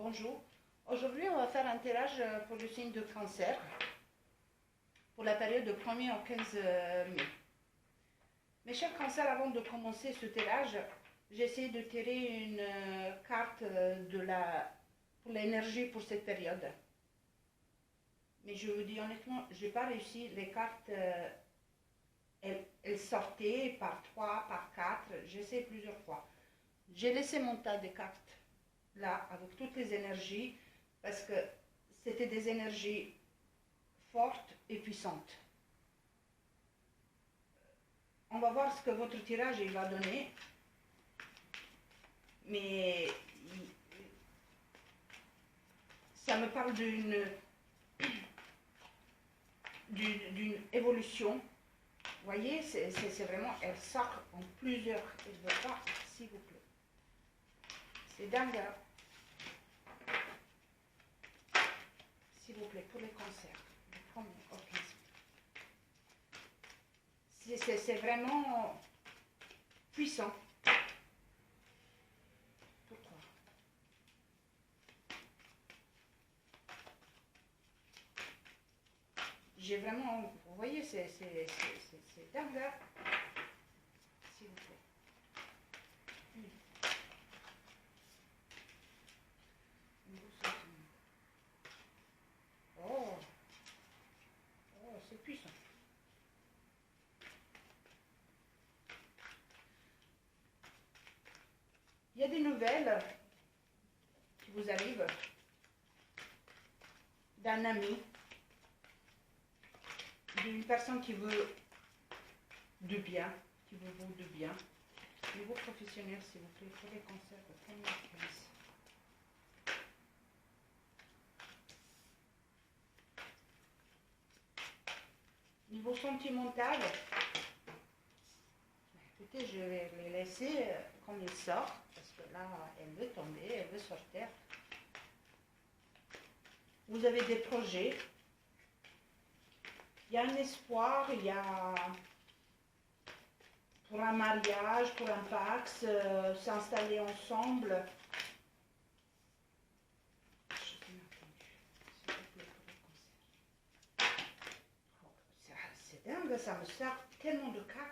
Bonjour. Aujourd'hui, on va faire un tirage pour le signe de cancer pour la période de 1er au 15 mai. Mes chers cancers, avant de commencer ce tirage, j'ai essayé de tirer une carte pour l'énergie pour cette période. Mais je vous dis honnêtement, je n'ai pas réussi. Les cartes, elles sortaient par 3, par 4. J'ai essayé plusieurs fois. J'ai laissé mon tas de cartes là, avec toutes les énergies, parce que c'était des énergies fortes et puissantes. On va voir ce que votre tirage il va donner, mais ça me parle d'une évolution. Vous voyez, c'est vraiment, elle sort en plusieurs. Je ne veux pas, s'il vous plaît. C'est dingue. S'il vous plaît, pour les cancers. C'est vraiment puissant. Pourquoi? J'ai vraiment, vous voyez, c'est dingue. S'il vous plaît. Oh, c'est puissant. Il y a des nouvelles qui vous arrivent d'un ami, d'une personne qui veut du bien, qui veut vous du bien. Niveau professionnel, s'il vous plaît, pour les cancers de première classe. Niveau sentimental, écoutez, je vais les laisser comme il sort, parce que là, elle veut tomber, elle veut sortir. Vous avez des projets, il y a un espoir, il y a pour un mariage, pour un pax, s'installer ensemble. C'est dingue, ça me sort tellement de cartes.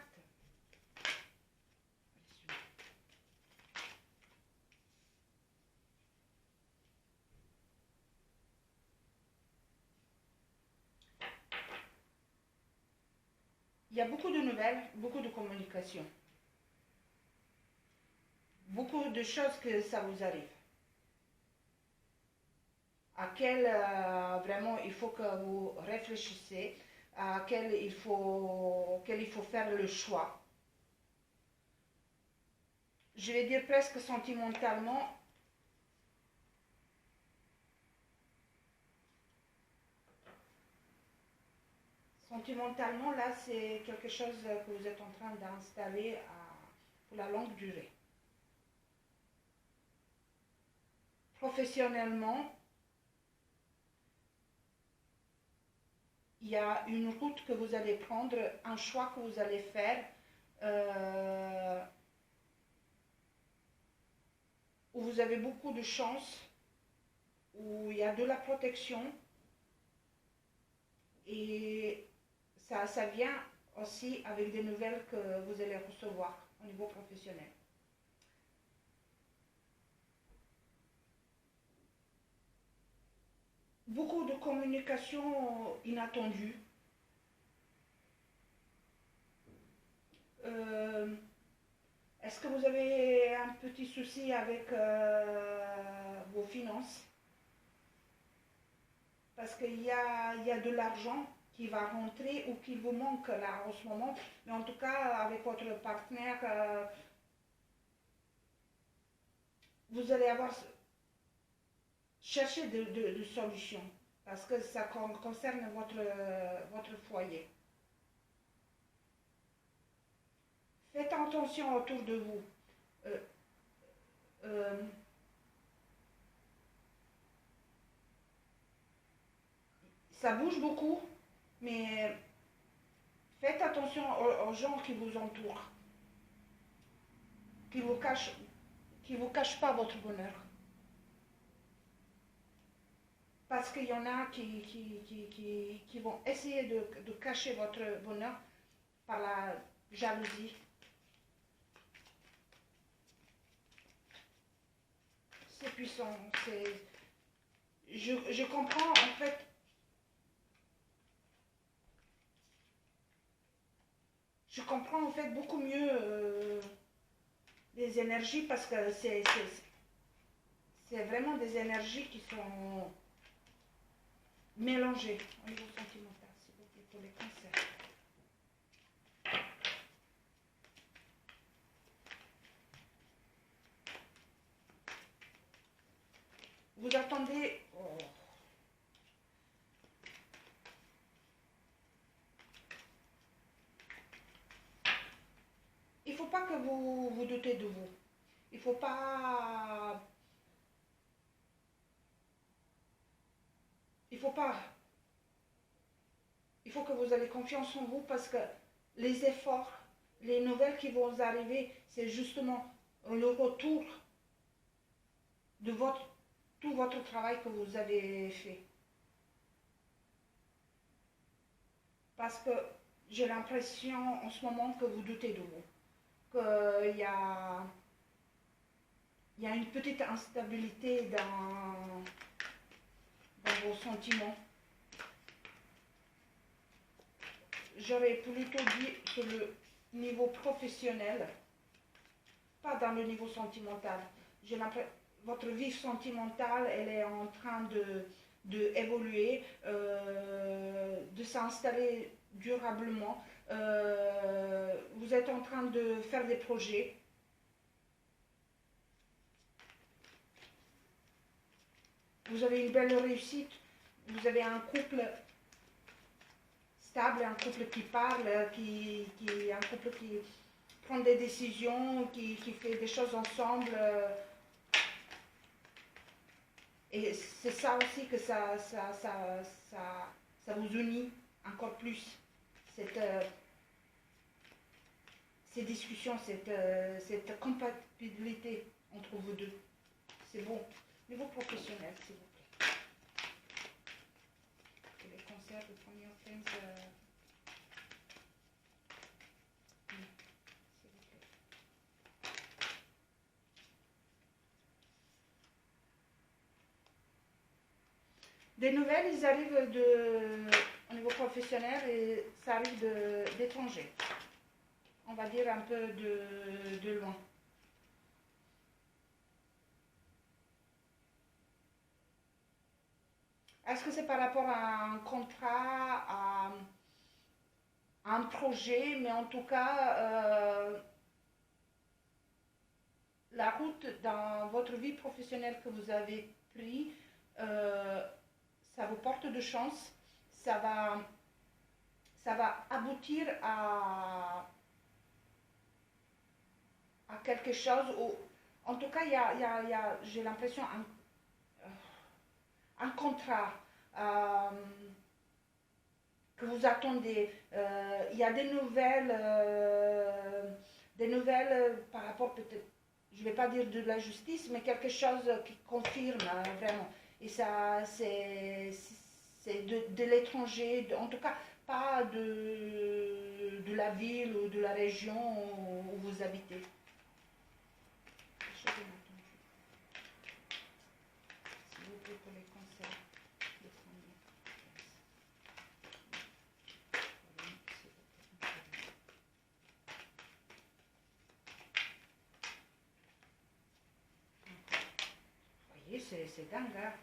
Il y a beaucoup de nouvelles, beaucoup de communication. Beaucoup de choses que ça vous arrive. À quel vraiment il faut que vous réfléchissez, à quel il faut faire le choix. Je vais dire presque sentimentalement. Sentimentalement, là, c'est quelque chose que vous êtes en train d'installer pour la longue durée. Professionnellement, il y a une route que vous allez prendre, un choix que vous allez faire, où vous avez beaucoup de chance, où il y a de la protection, et ça vient aussi avec des nouvelles que vous allez recevoir au niveau professionnel. Beaucoup de communication inattendue. Est-ce que vous avez un petit souci avec vos finances? Parce qu'il y a de l'argent qui va rentrer ou qui vous manque là en ce moment. Mais en tout cas, avec votre partenaire, vous allez chercher de solutions. Parce que ça concerne votre foyer. Faites attention autour de vous. Ça bouge beaucoup, mais faites attention aux gens qui vous entourent, qui vous cachent pas votre bonheur. parce qu'il y en a qui vont essayer de cacher votre bonheur par la jalousie. C'est puissant. Je comprends en fait. Je comprends en fait beaucoup mieux les énergies parce que c'est vraiment des énergies qui sont mélangées au niveau sentimental, s'il vous plaît, pour les cancers. Vous attendez... Oh. Il ne faut pas que vous vous doutez de vous. Il ne faut pas... Il faut pas... Il faut que vous ayez confiance en vous parce que les efforts, les nouvelles qui vont arriver, c'est justement le retour de tout votre travail que vous avez fait. Parce que j'ai l'impression en ce moment que vous doutez de vous. Qu'il y a une petite instabilité dans vos sentiments. J'aurais plutôt dit sur le niveau professionnel, pas dans le niveau sentimental. J'ai l'impression votre vie sentimentale, elle est en train de évoluer, de s'installer durablement. Vous êtes en train de faire des projets. Vous avez une belle réussite. Vous avez un couple stable, un couple qui parle, un couple qui prend des décisions, qui fait des choses ensemble. Et c'est ça aussi que ça vous unit encore plus. Ces discussions, cette compatibilité entre vous deux. C'est bon. Niveau professionnel, s'il vous plaît. Et les concerts de première 15... Des nouvelles, ils arrivent au niveau professionnel et ça arrive d'étrangers. On va dire un peu de loin. Est-ce que c'est par rapport à un contrat, à un projet, mais en tout cas, la route dans votre vie professionnelle que vous avez pris, ça vous porte de chance, ça va aboutir à quelque chose, ou en tout cas, il y a j'ai l'impression, un contrat que vous attendez. Il y a des nouvelles par rapport peut-être, je ne vais pas dire de la justice, mais quelque chose qui confirme vraiment. Et ça, c'est de l'étranger, en tout cas pas de la ville ou de la région où vous habitez. S'il vous plaît, pour les concerts de premier. Vous voyez, c'est dingue, hein?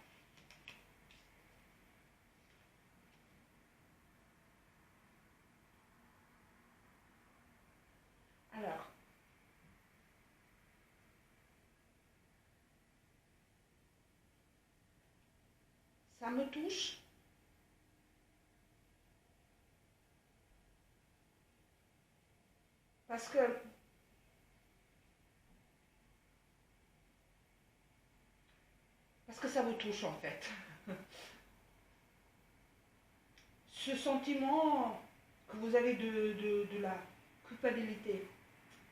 Alors, ça me touche. Parce que ça vous touche en fait. Ce sentiment que vous avez de la culpabilité,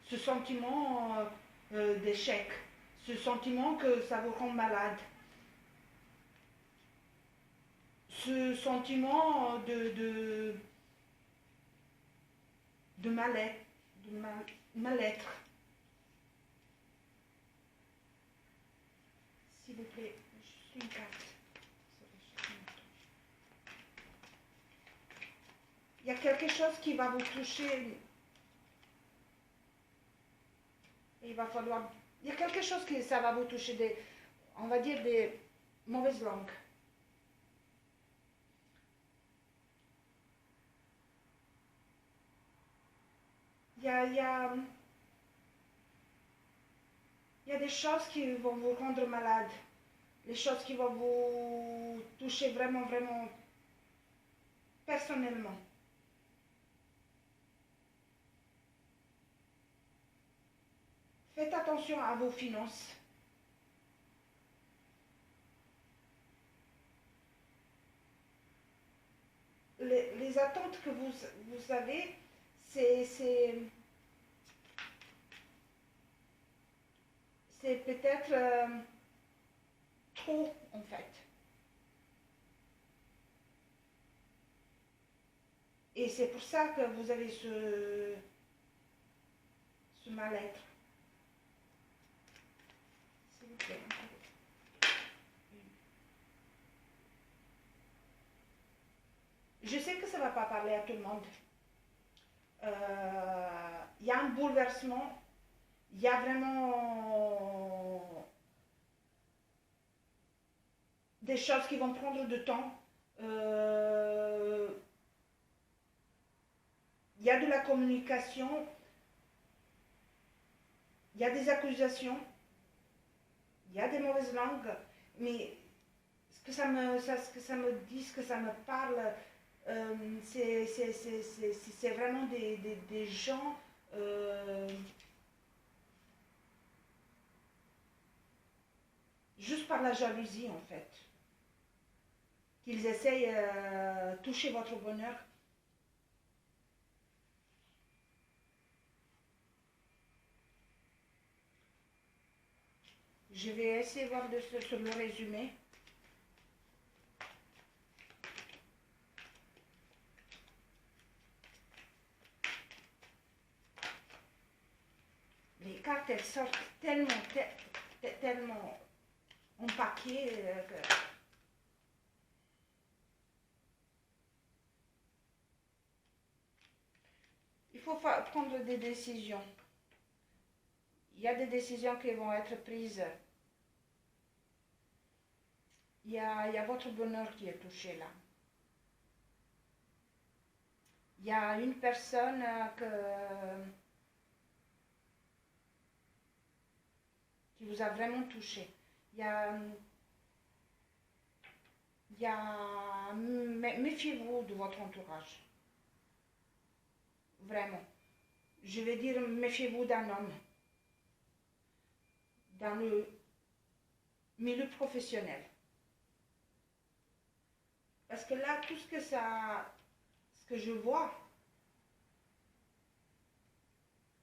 ce sentiment d'échec, ce sentiment que ça vous rend malade. ce sentiment de mal-être, mal-être. S'il vous plaît, juste une carte. Il y a quelque chose qui va vous toucher. Il va falloir... Il y a quelque chose qui ça va vous toucher, on va dire des mauvaises langues. Il y a, il y a, il y a des choses qui vont vous rendre malade. Les choses qui vont vous toucher vraiment, vraiment personnellement. Faites attention à vos finances. Les attentes que vous avez, c'est peut-être trop en fait. Et c'est pour ça que vous avez ce mal-être. S'il vous plaît. Je sais que ça ne va pas parler à tout le monde. Il y a un bouleversement. Il y a vraiment des choses qui vont prendre du temps. Il y a de la communication. Il y a des accusations. Il y a des mauvaises langues. Mais ce que ça me dit, ce que ça me parle, c'est vraiment des gens juste par la jalousie en fait, qu'ils essayent de toucher votre bonheur. Je vais essayer de voir sur le résumé. Les cartes, elles sortent tellement empaquées que... Il faut prendre des décisions. Il y a des décisions qui vont être prises. Il y a votre bonheur qui est touché là. Il y a une personne qui vous a vraiment touché. Méfiez-vous de votre entourage. Vraiment. Je vais dire, méfiez-vous d'un homme. Dans le milieu professionnel. Parce que là, tout ce que je vois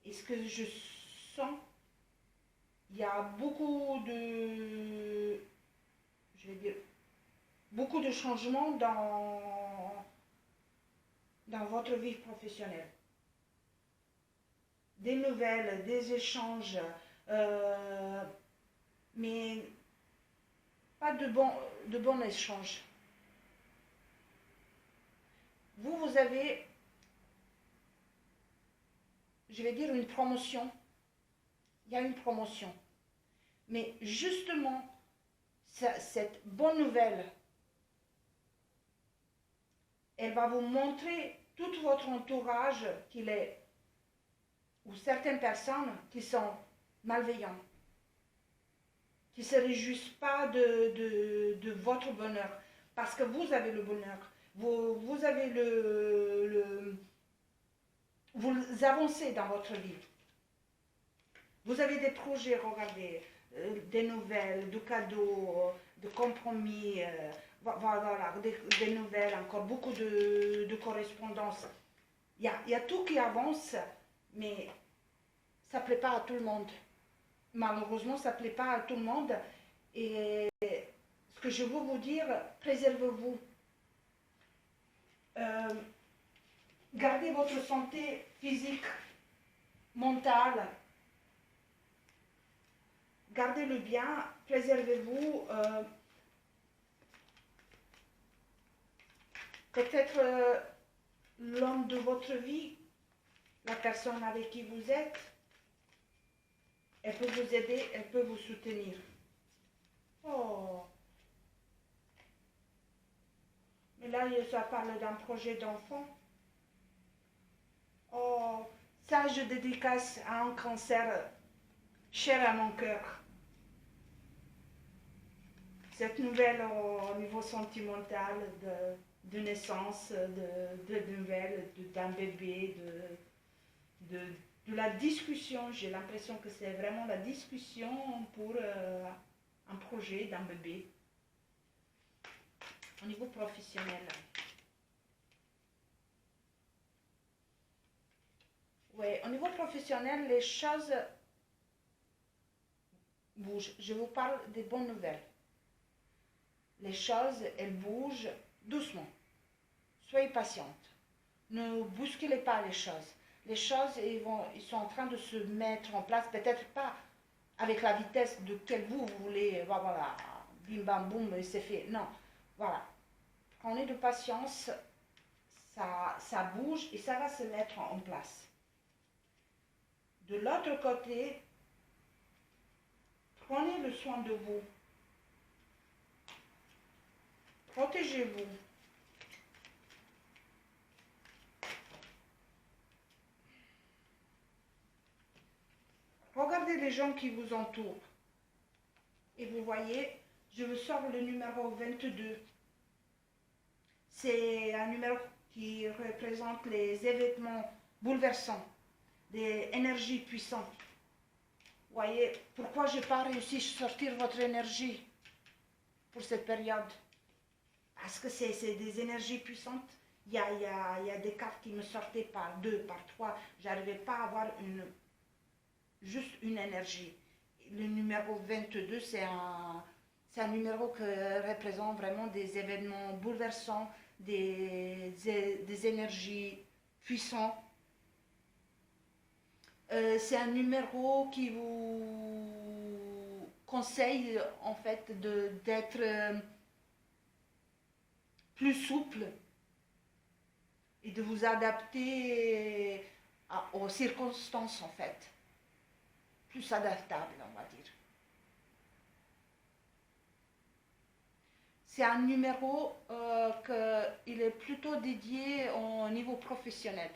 et ce que je sens, il y a beaucoup de changements dans votre vie professionnelle. Des nouvelles, des échanges, mais pas de bons échanges. Vous avez, je vais dire, une promotion. Il y a une promotion. Mais justement, cette bonne nouvelle, elle va vous montrer tout votre entourage qu'il est, ou certaines personnes qui sont malveillantes, qui ne se réjouissent pas de votre bonheur, parce que vous avez le bonheur, vous avez vous avancez dans votre vie. Vous avez des projets, regardez, des nouvelles, de cadeaux, de compromis, voilà, des nouvelles, encore beaucoup de correspondances. Il y a tout qui avance, mais ça ne plaît pas à tout le monde. Malheureusement, ça ne plaît pas à tout le monde. Et ce que je veux vous dire, préservez-vous. Gardez votre santé physique, mentale. Gardez-le bien, préservez-vous. Peut-être l'homme de votre vie, la personne avec qui vous êtes, elle peut vous aider, elle peut vous soutenir. Oh, mais là, ça parle d'un projet d'enfant. Oh, ça, je dédicace à un cancer cher à mon cœur. Cette nouvelle au niveau sentimental de naissance, de nouvelles, d'un bébé, de la discussion. J'ai l'impression que c'est vraiment la discussion pour un projet d'un bébé au niveau professionnel. Oui, au niveau professionnel, les choses bougent. Je vous parle des bonnes nouvelles. Les choses, elles bougent doucement. Soyez patiente. Ne bousculez pas les choses. Les choses, ils sont en train de se mettre en place, peut-être pas avec la vitesse de quelle vous voulez, voilà, bim bam boum, et c'est fait. Non, voilà. Prenez de patience, ça bouge et ça va se mettre en place. De l'autre côté, prenez le soin de vous. Protégez-vous. Regardez les gens qui vous entourent. Et vous voyez, je vous sors le numéro 22. C'est un numéro qui représente les événements bouleversants, des énergies puissantes. Vous voyez, pourquoi je n'ai pas réussi à sortir votre énergie pour cette période? Parce que c'est des énergies puissantes. Il y a des cartes qui me sortaient par 2, par 3. Je n'arrivais pas à avoir juste une énergie. Le numéro 22, c'est un numéro qui représente vraiment des événements bouleversants, des énergies puissantes. C'est un numéro qui vous conseille en fait d'être plus souple et de vous adapter aux circonstances en fait. Plus adaptable, on va dire. C'est un numéro qu'il est plutôt dédié au niveau professionnel.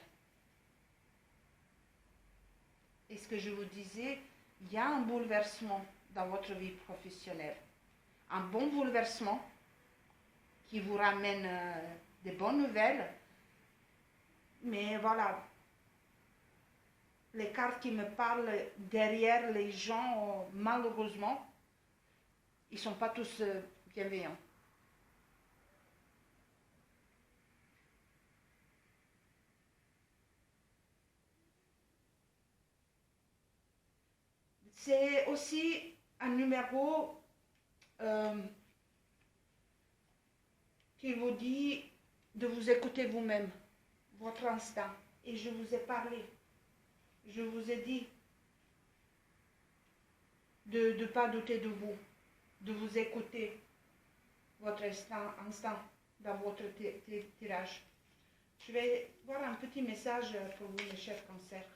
Et ce que je vous disais, il y a un bouleversement dans votre vie professionnelle. Un bon bouleversement qui vous ramène des bonnes nouvelles. Mais voilà, les cartes qui me parlent derrière les gens, malheureusement, ils ne sont pas tous bienveillants. C'est aussi un numéro qui vous dit de vous écouter vous-même, votre instinct. Et je vous ai parlé, je vous ai dit de ne pas douter de vous, de vous écouter, votre instinct dans votre tirage. Je vais voir un petit message pour vous, mes chers cancers.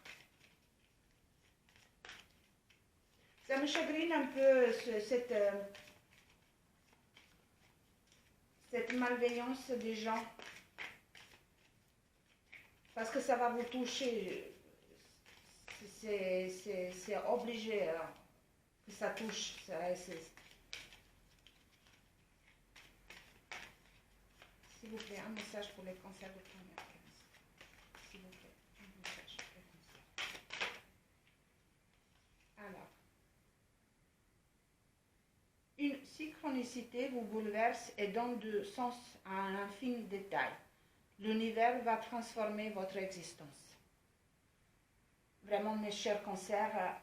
Ça me chagrine un peu cette malveillance des gens. Parce que ça va vous toucher. C'est obligé que ça touche. S'il vous plaît, un message pour les cancers de première classe. S'il vous plaît, un message pour les cancers. Alors, une synchronicité vous bouleverse et donne du sens à un infime détail. L'univers va transformer votre existence. Vraiment, mes chers cancers,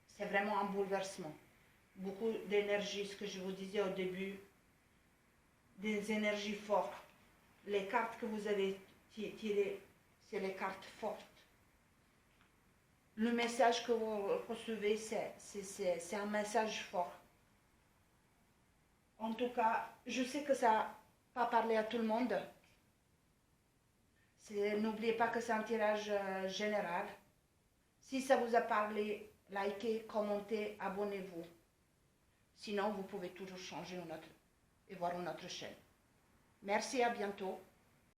c'est vraiment un bouleversement. Beaucoup d'énergie, ce que je vous disais au début, des énergies fortes. les cartes que vous avez tirées, c'est les cartes fortes. Le message que vous recevez, c'est un message fort. En tout cas, je sais que ça n'a pas parlé à tout le monde. N'oubliez pas que c'est un tirage général. Si ça vous a parlé, likez, commentez, abonnez-vous. Sinon, vous pouvez toujours changer et voir notre chaîne. Merci, à bientôt.